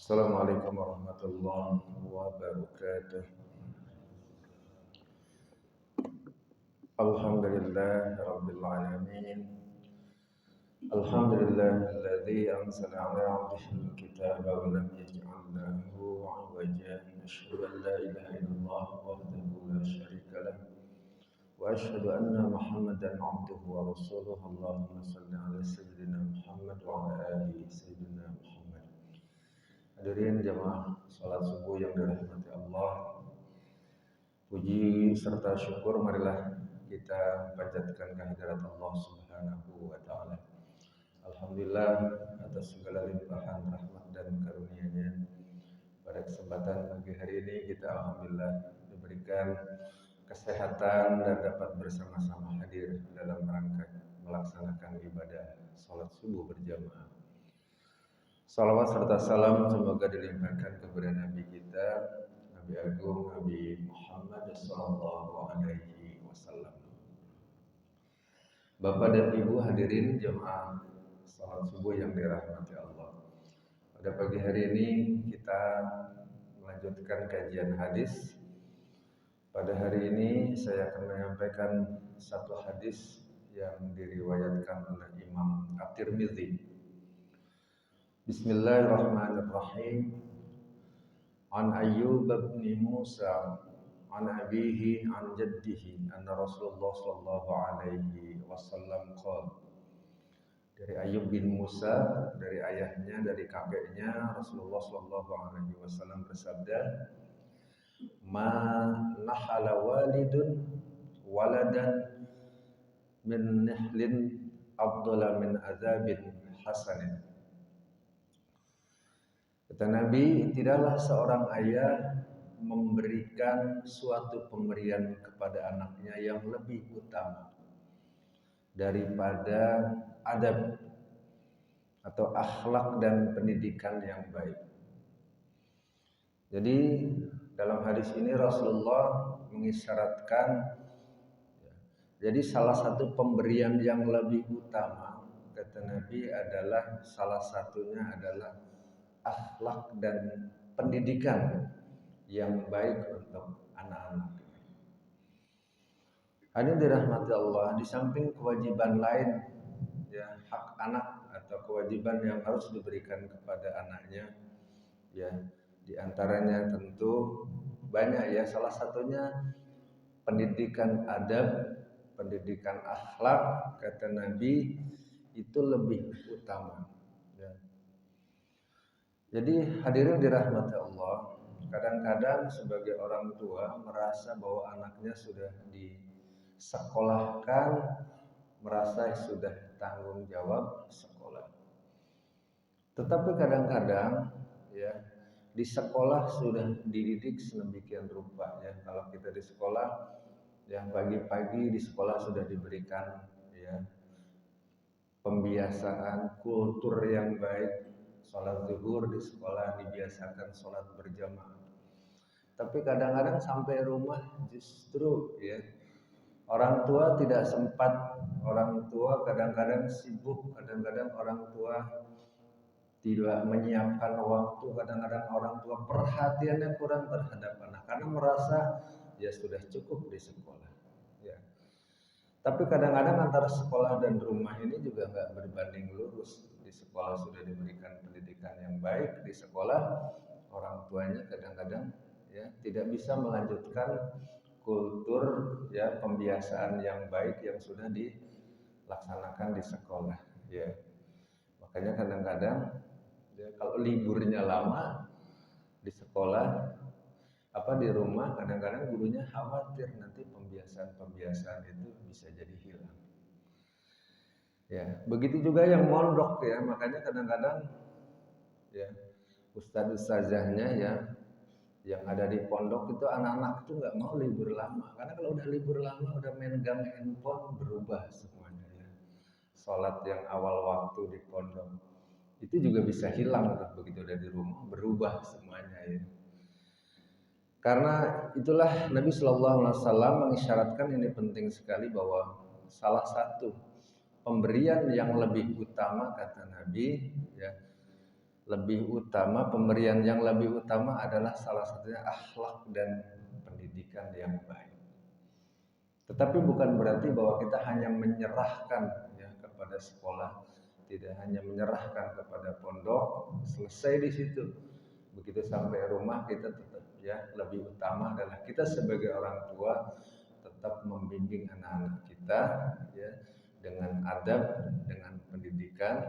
Assalamualaikum warahmatullahi wabarakatuh. Alhamdulillah rabbil alamin. Alhamdulillahilladzi anzala 'ala 'abdihi al-kitaba wa lam yaj'al lahu 'iwajan. Asyhadu an la ilaha illallah wahdahu la syarika lah. Wa asyhadu anna Muhammadan 'abduhu wa rasuluhu. Allahumma shalli 'ala sayyidina Muhammad wa 'ala ali sayyidina Muhammad. Hadirin jamaah salat subuh yang dirahmati Allah. Puji serta syukur marilah kita panjatkan kehadirat Allah Subhanahu wa taala. Alhamdulillah atas segala limpahan rahmat dan karunia-Nya. Pada kesempatan pagi hari ini kita alhamdulillah diberikan kesehatan dan dapat bersama-sama hadir dalam rangka melaksanakan ibadah salat subuh berjamaah. Salawat serta salam semoga dilimpahkan kepada Nabi kita, Nabi Agung, Nabi Muhammad sallallahu alaihi wasallam. Bapak dan Ibu hadirin jemaah salat subuh yang dirahmati Allah. Pada pagi hari ini kita melanjutkan kajian hadis. Pada hari ini saya akan menyampaikan satu hadis yang diriwayatkan oleh Imam At-Tirmidzi. Bismillahirrahmanirrahim. An Ayyub bin Musa an abihi an jaddihi anna Rasulullah sallallahu alaihi wasallam qala. Dari Ayyub bin Musa, dari ayahnya, dari kakeknya, Rasulullah sallallahu alaihi wasallam bersabda, "Ma nahala walidun waladan min nihlin afdala min azabin hasanin." Kata Nabi, tidaklah seorang ayah memberikan suatu pemberian kepada anaknya yang lebih utama daripada adab atau akhlak dan pendidikan yang baik. Jadi dalam hadis ini Rasulullah mengisyaratkan, jadi salah satu pemberian yang lebih utama kata Nabi adalah salah satunya adalah akhlak dan pendidikan yang baik untuk anak-anak. Hadirin dirahmati Allah, di samping kewajiban lain, ya, hak anak atau kewajiban yang harus diberikan kepada anaknya, ya, di antaranya tentu banyak ya, salah satunya pendidikan adab, pendidikan akhlak kata Nabi itu lebih utama. Ya. Jadi hadirin dirahmati Allah, kadang-kadang sebagai orang tua merasa bahwa anaknya sudah disekolahkan, merasa sudah tanggung jawab sekolah. Tetapi kadang-kadang ya di sekolah sudah dididik sedemikian rupa ya. Kalau kita di sekolah yang pagi-pagi di sekolah sudah diberikan ya pembiasaan kultur yang baik. Sholat zuhur di sekolah dibiasakan sholat berjamaah. Tapi kadang-kadang sampai rumah justru ya orang tua tidak sempat, orang tua kadang-kadang sibuk, kadang-kadang orang tua tidak menyiapkan waktu, kadang-kadang orang tua perhatiannya kurang terhadap anak karena merasa ya sudah cukup di sekolah. Ya. Tapi kadang-kadang antara sekolah dan rumah ini juga nggak berbanding lurus. Di sekolah sudah diberikan pendidikan yang baik, di sekolah orang tuanya kadang-kadang ya tidak bisa melanjutkan kultur ya pembiasaan yang baik yang sudah dilaksanakan di sekolah. Ya, makanya kadang-kadang ya, kalau liburnya lama di sekolah di rumah kadang-kadang gurunya khawatir nanti pembiasaan itu bisa jadi hilang. Ya, begitu juga yang mondok ya, makanya kadang-kadang ya ustadz-ustazahnya ya yang ada di pondok itu anak-anak itu nggak mau libur lama, karena kalau udah libur lama udah main game handphone berubah semuanya ya. Sholat yang awal waktu di pondok itu juga bisa hilang begitu udah di rumah berubah semuanya ya. Karena itulah Nabi Shallallahu Alaihi Wasallam mengisyaratkan ini penting sekali bahwa salah satu pemberian yang lebih utama kata Nabi ya lebih utama, pemberian yang lebih utama adalah salah satunya akhlak dan pendidikan yang baik. Tetapi bukan berarti bahwa kita hanya menyerahkan ya kepada sekolah, tidak hanya menyerahkan kepada pondok, selesai di situ. Begitu sampai rumah kita tetap ya lebih utama adalah kita sebagai orang tua tetap membimbing anak-anak kita ya dengan adab, dengan pendidikan.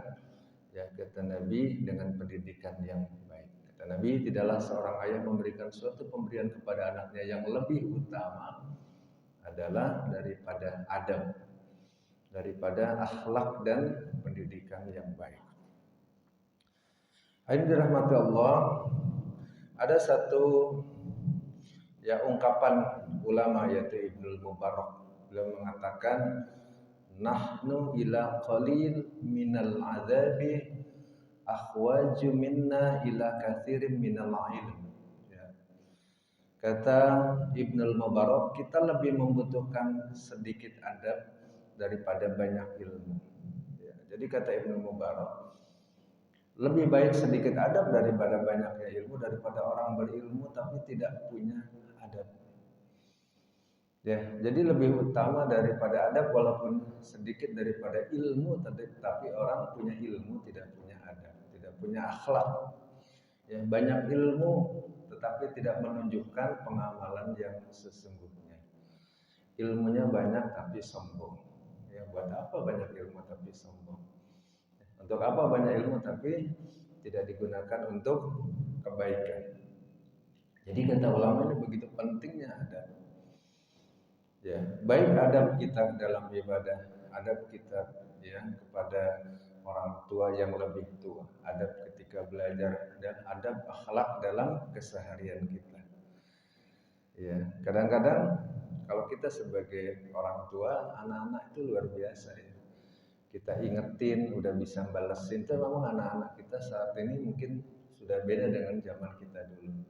Ya kata Nabi, dengan pendidikan yang baik. Kata Nabi, tidaklah seorang ayah memberikan suatu pemberian kepada anaknya yang lebih utama adalah daripada adab, daripada akhlak dan pendidikan yang baik. Hadirin dirahmati Allah, ada satu ya ungkapan ulama yaitu Ibnul Mubarak. Beliau mengatakan, nahnu ila qalil minal azabi akhwaju minna ila kathirin minal ilm. Ya. Kata Ibnul Mubarak, kita lebih membutuhkan sedikit adab daripada banyak ilmu. Ya. Jadi kata Ibnul Mubarak, lebih baik sedikit adab daripada banyaknya ilmu, daripada orang berilmu tapi tidak punya adab. Ya, jadi lebih utama daripada adab walaupun sedikit daripada ilmu, tapi orang punya ilmu tidak punya adab, tidak punya akhlak. Ya, banyak ilmu tetapi tidak menunjukkan pengamalan yang sesungguhnya. Ilmunya banyak tapi sombong. Ya, buat apa banyak ilmu tapi sombong? Untuk apa banyak ilmu tapi tidak digunakan untuk kebaikan? Jadi kata ulama ini begitu pentingnya adab. Ya, baik adab kita dalam ibadah, adab kita ya kepada orang tua yang lebih tua, adab ketika belajar, dan adab akhlak dalam keseharian kita. Ya, kadang-kadang kalau kita sebagai orang tua, anak-anak itu luar biasa ya. Kita ingetin, udah bisa balesin, itu memang anak-anak kita saat ini mungkin sudah beda dengan zaman kita dulu.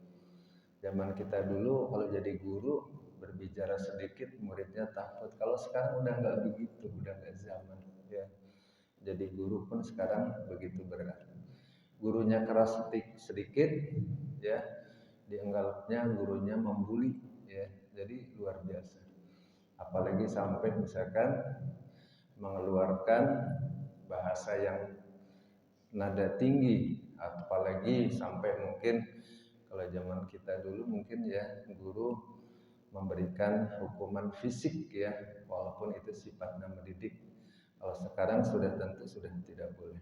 Zaman kita dulu kalau jadi guru berbicara sedikit muridnya takut. Kalau sekarang udah nggak begitu, udah nggak zaman ya. Jadi guru pun sekarang begitu berat. Gurunya keras sedikit ya, dianggapnya gurunya membuli ya. Jadi luar biasa. Apalagi sampai misalkan mengeluarkan bahasa yang nada tinggi, apalagi sampai mungkin kalau zaman kita dulu mungkin ya guru memberikan hukuman fisik ya, walaupun itu sifatnya mendidik. Kalau sekarang sudah tentu sudah tidak boleh.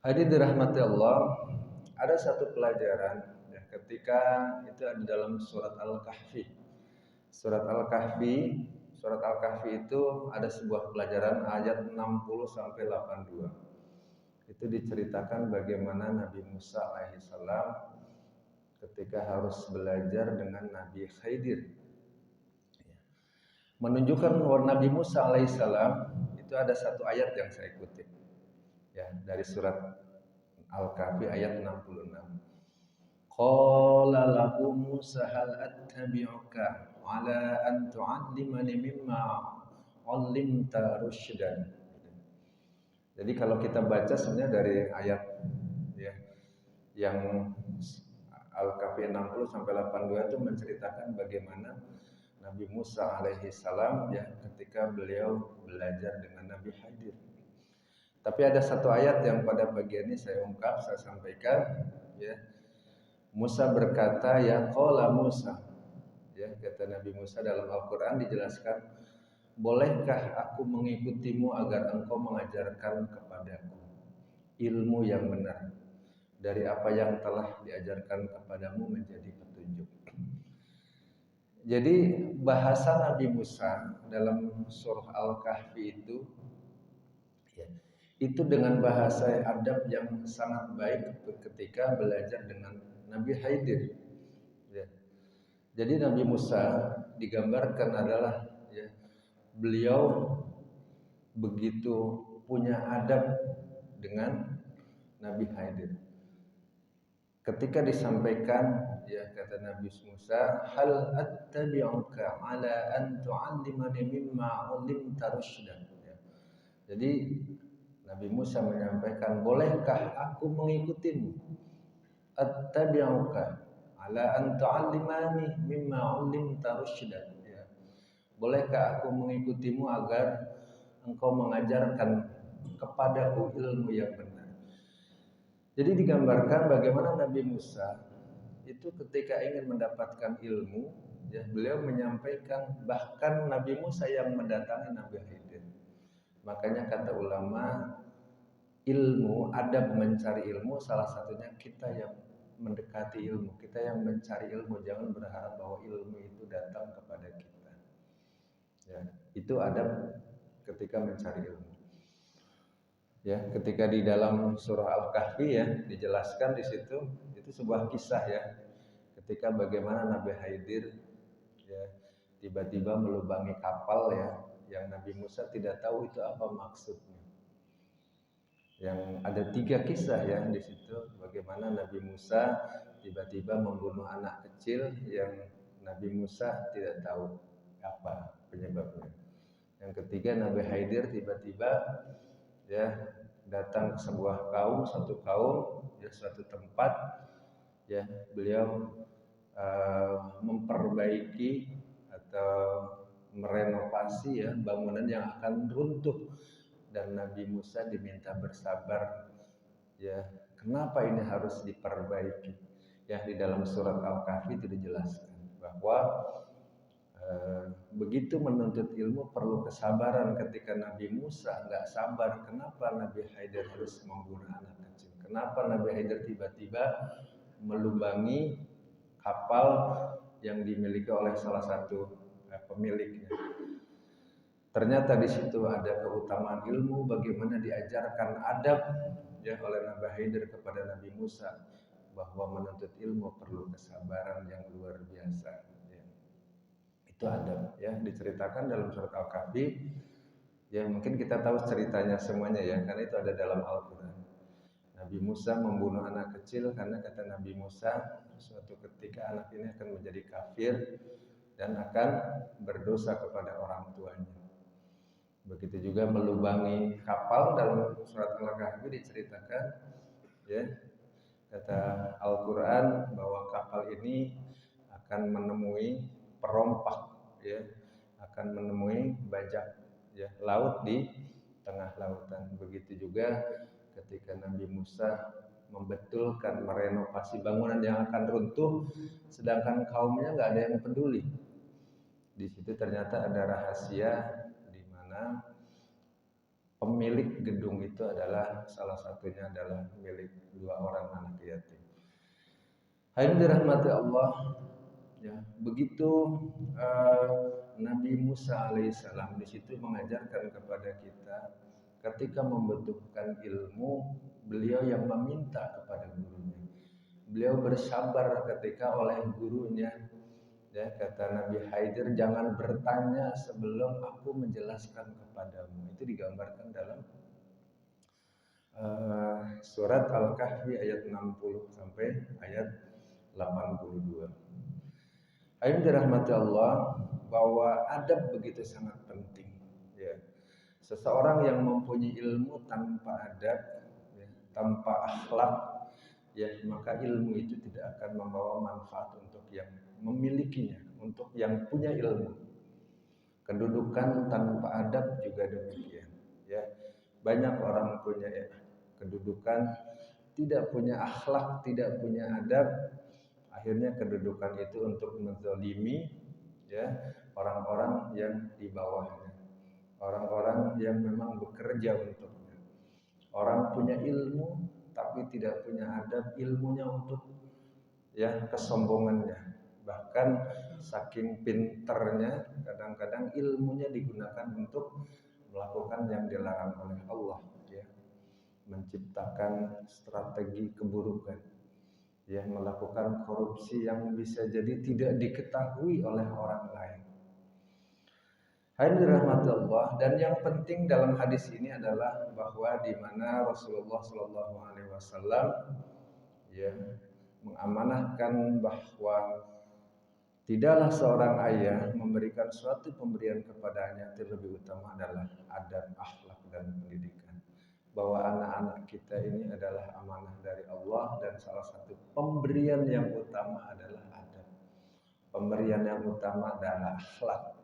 Hadirin dirahmati Allah, ada satu pelajaran ya, ketika itu ada dalam surat Al-Kahfi. Surat Al-Kahfi itu ada sebuah pelajaran ayat 60 sampai 82. Itu diceritakan bagaimana Nabi Musa alaihissalam ketika harus belajar dengan Nabi Khidir. Menunjukkan bahwa Nabi Musa alaihissalam itu ada satu ayat yang saya kutip ya dari surat Al-Kahfi ayat 66. Qala lahu Musa hal attabi'uka ala an tu'allimani mimma 'allimta rusydan. Jadi kalau kita baca sebenarnya dari ayat ya yang Al-Kahfi 60 sampai 82 itu menceritakan bagaimana Nabi Musa alaihi salam ya ketika beliau belajar dengan Nabi Khidir. Tapi ada satu ayat yang pada bagian ini saya sampaikan ya. Musa berkata, ya qala Musa. Ya, kata Nabi Musa dalam Al-Qur'an dijelaskan, bolehkah aku mengikutimu agar engkau mengajarkan kepadaku ilmu yang benar dari apa yang telah diajarkan kepadamu menjadi petunjuk. Jadi bahasa Nabi Musa dalam surah Al-Kahfi itu ya, itu dengan bahasa adab yang sangat baik ketika belajar dengan Nabi Khidir. Ya. Jadi Nabi Musa digambarkan adalah ya, beliau begitu punya adab dengan Nabi Khidir. Ketika disampaikan ya kata Nabi Musa, hal attabi'uka ala an tu'allimani mimma 'allimta rusydan. Ya. Jadi Nabi Musa menyampaikan, bolehkah aku mengikutimu? Attabi'uka ala an tu'allimani mimma 'ullimta rusydan. Ya. Bolehkah aku mengikutimu agar engkau mengajarkan kepadaku ilmu yang benar. Jadi digambarkan bagaimana Nabi Musa itu ketika ingin mendapatkan ilmu, ya, beliau menyampaikan, bahkan Nabi Musa yang mendatangi Nabi Khidir. Makanya kata ulama, ilmu, adab mencari ilmu salah satunya kita yang mendekati ilmu, kita yang mencari ilmu, jangan berharap bahwa ilmu itu datang kepada kita. Ya, itu adab ketika mencari ilmu. Ya, ketika di dalam surah Al-Kahfi ya dijelaskan di situ, itu sebuah kisah ya. Ketika bagaimana Nabi Khidir ya tiba-tiba melubangi kapal ya, yang Nabi Musa tidak tahu itu apa maksudnya. Yang ada 3 kisah ya di situ, bagaimana Nabi Musa tiba-tiba membunuh anak kecil yang Nabi Musa tidak tahu apa penyebabnya. Yang ketiga, Nabi Khidir tiba-tiba ya datang ke sebuah kaum, satu kaum ya, suatu tempat ya, beliau memperbaiki atau merenovasi ya bangunan yang akan runtuh, dan Nabi Musa diminta bersabar ya. Kenapa ini harus diperbaiki? Ya, di dalam surat Al-Kahfi itu dijelaskan bahwa begitu menuntut ilmu perlu kesabaran. Ketika Nabi Musa nggak sabar, kenapa Nabi Khidir harus membunuh anak kecil? Kenapa Nabi Khidir tiba-tiba melubangi kapal yang dimiliki oleh salah satu pemiliknya? Ternyata di situ ada keutamaan ilmu, bagaimana diajarkan adab ya oleh Nabi Khidir kepada Nabi Musa, bahwa menuntut ilmu perlu kesabaran yang luar biasa. Ya. Itu adab ya, diceritakan dalam surat Al-Kahfi. Ya, mungkin kita tahu ceritanya semuanya ya, karena itu ada dalam Al-Quran. Nabi Musa membunuh anak kecil karena kata Nabi Musa, suatu ketika anak ini akan menjadi kafir dan akan berdosa kepada orang tuanya. Begitu juga melubangi kapal, dalam surat Al-Kahfi diceritakan ya, kata Al-Quran bahwa kapal ini akan menemui perompak ya, akan menemui bajak ya, laut di tengah lautan. Begitu juga ketika Nabi Musa membetulkan, merenovasi bangunan yang akan runtuh, sedangkan kaumnya nggak ada yang peduli. Di situ ternyata ada rahasia di mana pemilik gedung itu adalah, salah satunya adalah milik 2 orang anak yatim. Hadirin dirahmati Allah ya, begitu Nabi Musa alaihissalam di situ mengajarkan kepada kita, ketika membutuhkan ilmu, beliau yang meminta kepada gurunya. Beliau bersabar ketika oleh gurunya ya, kata Nabi Khidir, jangan bertanya sebelum aku menjelaskan kepadamu. Itu digambarkan dalam surat Al-Kahfi ayat 60 sampai ayat 82. Hadirin dirahmati Allah, bahwa adab begitu sangat penting ya. Seseorang yang mempunyai ilmu tanpa adab ya, tanpa akhlak ya, maka ilmu itu tidak akan membawa manfaat untuk yang memilikinya, untuk yang punya ilmu. Kedudukan tanpa adab juga demikian ya. Banyak orang punya kedudukan, tidak punya akhlak, tidak punya adab, akhirnya kedudukan itu untuk menzalimi ya orang-orang yang di bawahnya, orang-orang yang memang bekerja untuknya. Orang punya ilmu tapi tidak punya adab, ilmunya untuk ya kesombongannya. Bahkan saking pinternya, kadang-kadang ilmunya digunakan untuk melakukan yang dilarang oleh Allah ya. Menciptakan strategi keburukan ya, melakukan korupsi yang bisa jadi tidak diketahui oleh orang lain. Hadirin dirahmati Allah, dan yang penting dalam hadis ini adalah bahwa di mana Rasulullah Shallallahu Alaihi Wasallam ya mengamanahkan bahwa tidaklah seorang ayah memberikan suatu pemberian kepadanya terlebih utama adalah adab, akhlak dan pendidikan. bahwa anak-anak kita ini adalah amanah dari Allah, dan salah satu pemberian yang utama adalah adab. Pemberian yang utama adalah akhlak.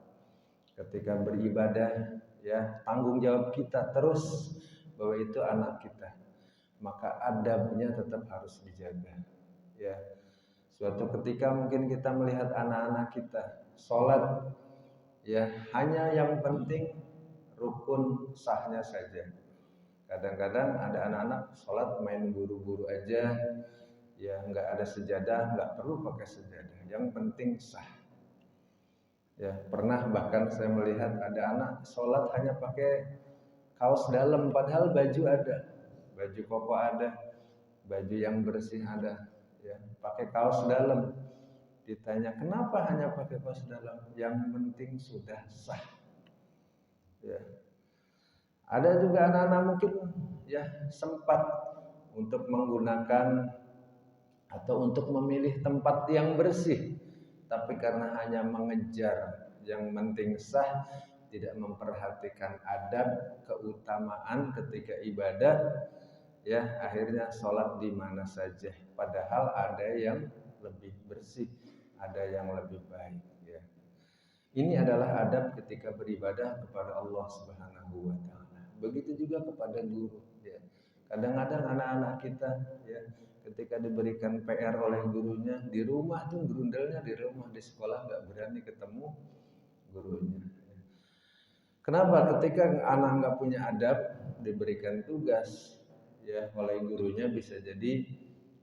Ketika beribadah, ya, tanggung jawab kita terus bahwa itu anak kita, maka adabnya tetap harus dijaga. Ya, suatu ketika mungkin kita melihat anak-anak kita sholat, ya, hanya yang penting rukun sahnya saja. Kadang-kadang ada anak-anak sholat main buru-buru aja, ya, nggak ada sejadah, nggak perlu pakai sejadah, yang penting sah. Ya, pernah bahkan saya melihat ada anak sholat hanya pakai kaos dalam, padahal baju ada, baju koko ada, baju yang bersih ada, ya, pakai kaos dalam. Ditanya kenapa hanya pakai kaos dalam, yang penting sudah sah. Ya. Ada juga anak-anak mungkin, ya, sempat untuk menggunakan atau untuk memilih tempat yang bersih, tapi karena hanya mengejar yang penting sah, tidak memperhatikan adab, keutamaan ketika ibadah, ya, akhirnya sholat di mana saja, padahal ada yang lebih bersih, ada yang lebih baik. Ya. Ini adalah adab ketika beribadah kepada Allah Subhanahu wa Ta'ala. Begitu juga kepada guru. Ya. Kadang-kadang anak-anak kita, ya, ketika diberikan PR oleh gurunya, di rumah tuh gerundelnya di rumah, di sekolah nggak berani ketemu gurunya. Kenapa? Ketika anak nggak punya adab, diberikan tugas, ya, oleh gurunya, bisa jadi,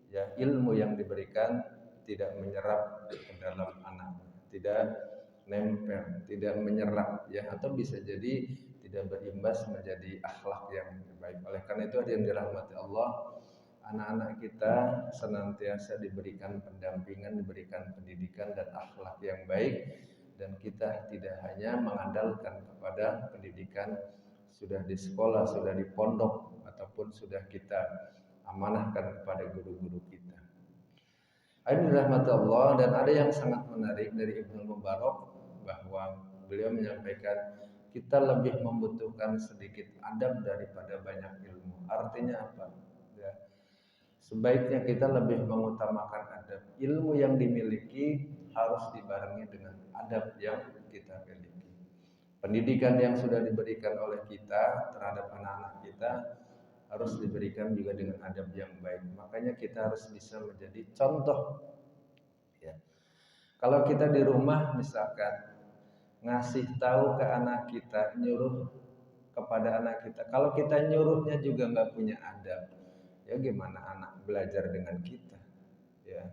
ya, ilmu yang diberikan tidak menyerap ke dalam anak, tidak nempel, tidak menyerap, ya, atau bisa jadi tidak berimbas menjadi akhlak yang baik. Oleh karena itu hadirin dirahmati Allah, anak-anak kita senantiasa diberikan pendampingan, diberikan pendidikan dan akhlak yang baik, dan kita tidak hanya mengandalkan kepada pendidikan sudah di sekolah, sudah di pondok, ataupun sudah kita amanahkan kepada guru-guru kita. Hadirin dirahmati Allah, dan ada yang sangat menarik dari Ibnu Mubarak bahwa beliau menyampaikan kita lebih membutuhkan sedikit adab daripada banyak ilmu. Artinya apa? Ya, sebaiknya kita lebih mengutamakan adab. Ilmu yang dimiliki harus dibarengi dengan adab yang kita miliki. Pendidikan yang sudah diberikan oleh kita terhadap anak-anak kita harus diberikan juga dengan adab yang baik. Makanya kita harus bisa menjadi contoh. Ya. Kalau kita di rumah misalkan ngasih tahu ke anak kita, nyuruh kepada anak kita, kalau kita nyuruhnya juga nggak punya adab, ya gimana anak belajar dengan kita? Ya,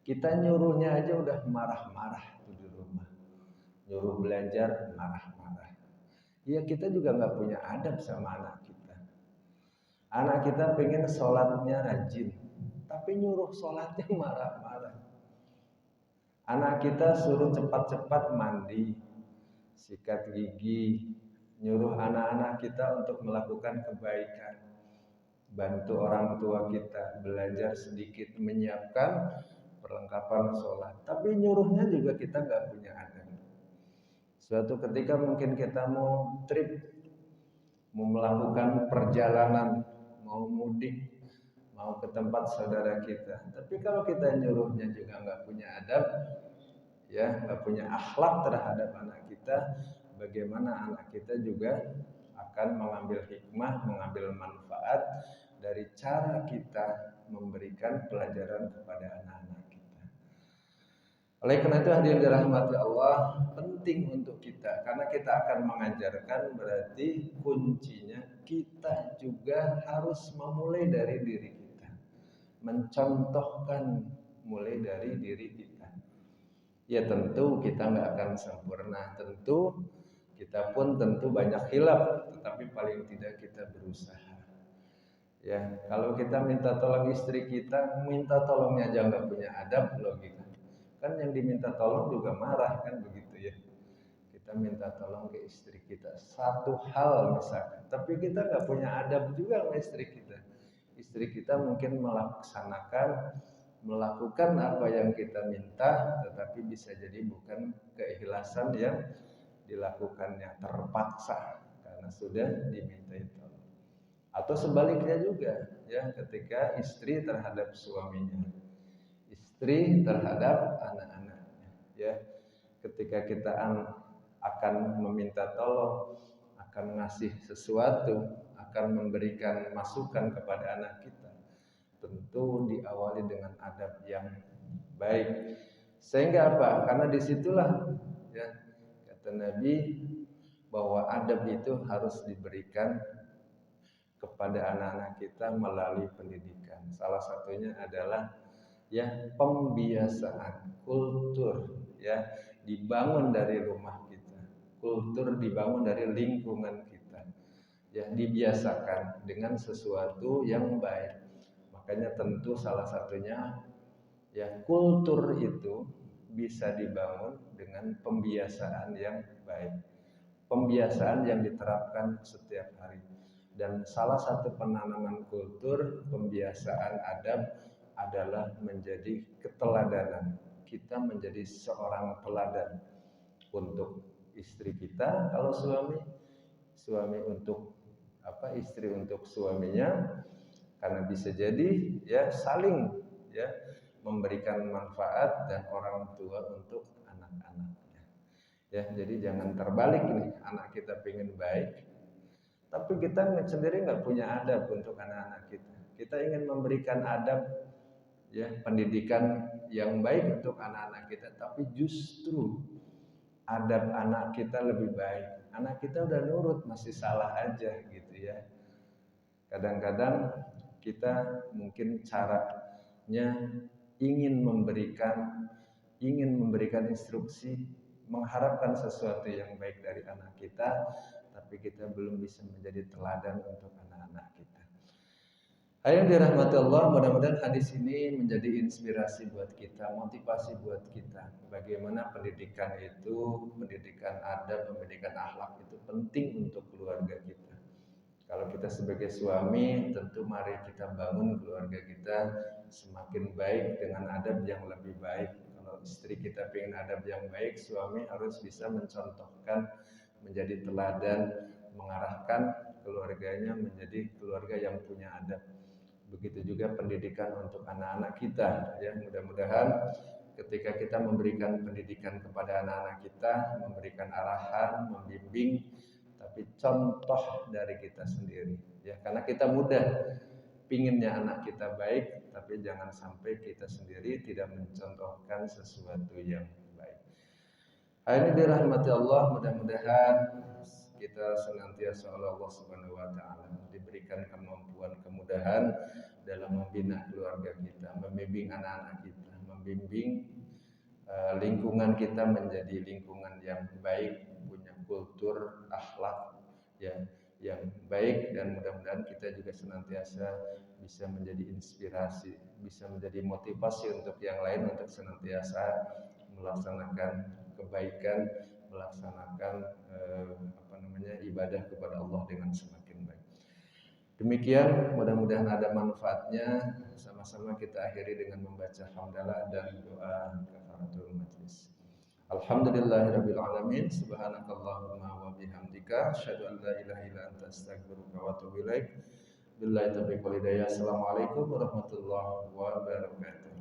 kita nyuruhnya aja udah marah-marah tuh di rumah, nyuruh belajar marah-marah. Ya, kita juga nggak punya adab sama anak kita. Anak kita pengen sholatnya rajin, tapi nyuruh sholatnya marah-marah. Anak kita suruh cepat-cepat mandi, sikat gigi, nyuruh anak-anak kita untuk melakukan kebaikan, bantu orang tua kita belajar sedikit, menyiapkan perlengkapan sholat, tapi nyuruhnya juga kita nggak punya adab. Suatu ketika mungkin kita mau trip, mau melakukan perjalanan, mau mudik, mau ke tempat saudara kita, tapi kalau kita nyuruhnya juga nggak punya adab, ya, nggak punya akhlak terhadap anak kita, bagaimana anak kita juga akan mengambil hikmah, mengambil manfaat dari cara kita memberikan pelajaran kepada anak-anak kita. Oleh karena itu hadirin dirahmati Allah, penting untuk kita, karena kita akan mengajarkan, berarti kuncinya kita juga harus memulai dari diri kita, mencontohkan mulai dari diri kita. Ya, tentu kita nggak akan sempurna, tentu kita pun tentu banyak hilaf, tetapi paling tidak kita berusaha. Ya, kalau kita minta tolong istri kita, minta tolongnya aja nggak punya adab, logika. Kan yang diminta tolong juga marah, kan begitu ya. Kita minta tolong ke istri kita satu hal misalkan, tapi kita nggak punya adab juga sama istri kita. Istri kita mungkin melakukan apa yang kita minta, tetapi bisa jadi bukan keikhlasan yang dilakukannya, terpaksa karena sudah diminta itu. Atau sebaliknya juga, ya, ketika istri terhadap suaminya, istri terhadap anak-anaknya, ya. Ketika kita akan meminta tolong, akan ngasih sesuatu, akan memberikan masukan kepada anak kita, tentu diawali dengan adab yang baik. Sehingga apa? Karena disitulah, ya, kata Nabi bahwa adab itu harus diberikan kepada anak-anak kita melalui pendidikan. Salah satunya adalah, ya, pembiasaan kultur, ya, dibangun dari rumah kita. Kultur dibangun dari lingkungan kita. Ya, dibiasakan dengan sesuatu yang baik. Makanya tentu salah satunya, ya, kultur itu bisa dibangun dengan pembiasaan yang baik. Pembiasaan yang diterapkan setiap hari. Dan salah satu penanaman kultur pembiasaan adab adalah menjadi keteladanan. Kita menjadi seorang teladan untuk istri kita, kalau suami untuk istri untuk suaminya, karena bisa jadi, ya, saling, ya, memberikan manfaat, dan orang tua untuk anak-anaknya. Ya, jadi jangan terbalik nih, anak kita pengen baik, tapi kita sendiri nggak punya adab untuk anak-anak kita. Kita ingin memberikan adab, ya, pendidikan yang baik untuk anak-anak kita, tapi justru adab anak kita lebih baik. Anak kita udah nurut, masih salah aja gitu, ya. Kadang-kadang kita mungkin caranya ingin memberikan instruksi, mengharapkan sesuatu yang baik dari anak kita, tapi kita belum bisa menjadi teladan untuk anak-anak kita. Yang dirahmati Allah, mudah-mudahan hadis ini menjadi inspirasi buat kita, motivasi buat kita. Bagaimana pendidikan itu, pendidikan adab, pendidikan akhlak itu penting untuk keluarga kita. Kalau kita sebagai suami, tentu mari kita bangun keluarga kita semakin baik dengan adab yang lebih baik. Kalau istri kita pengen adab yang baik, suami harus bisa mencontohkan, menjadi teladan, mengarahkan keluarganya menjadi keluarga yang punya adab. Begitu juga pendidikan untuk anak-anak kita, ya. Mudah-mudahan ketika kita memberikan pendidikan kepada anak-anak kita, memberikan arahan, membimbing, tapi contoh dari kita sendiri, ya. Karena kita mudah pinginnya anak kita baik, tapi jangan sampai kita sendiri tidak mencontohkan sesuatu yang baik. Ini dirahmati Allah, mudah-mudahan kita senantiasa oleh Allah Subhanahu wa taala diberikan kemampuan, kemudahan dalam membina keluarga kita, membimbing anak-anak kita, membimbing lingkungan kita menjadi lingkungan yang baik, punya kultur akhlak, ya, yang baik, dan mudah-mudahan kita juga senantiasa bisa menjadi inspirasi, bisa menjadi motivasi untuk yang lain untuk senantiasa melaksanakan kebaikan, melaksanakan ibadah kepada Allah dengan semakin baik. Demikian, mudah-mudahan ada manfaatnya. Sama-sama kita akhiri dengan membaca hamdalah dan doa kafaratul majlis. Alhamdulillahirabbil alamin, subhanakallahumma wa bihamdika, asyhadu an la ilaha illa anta, astaghfiruka wa atubu ilaik. Billahi taufiq wal hidayah. Assalamualaikum warahmatullahi wabarakatuh.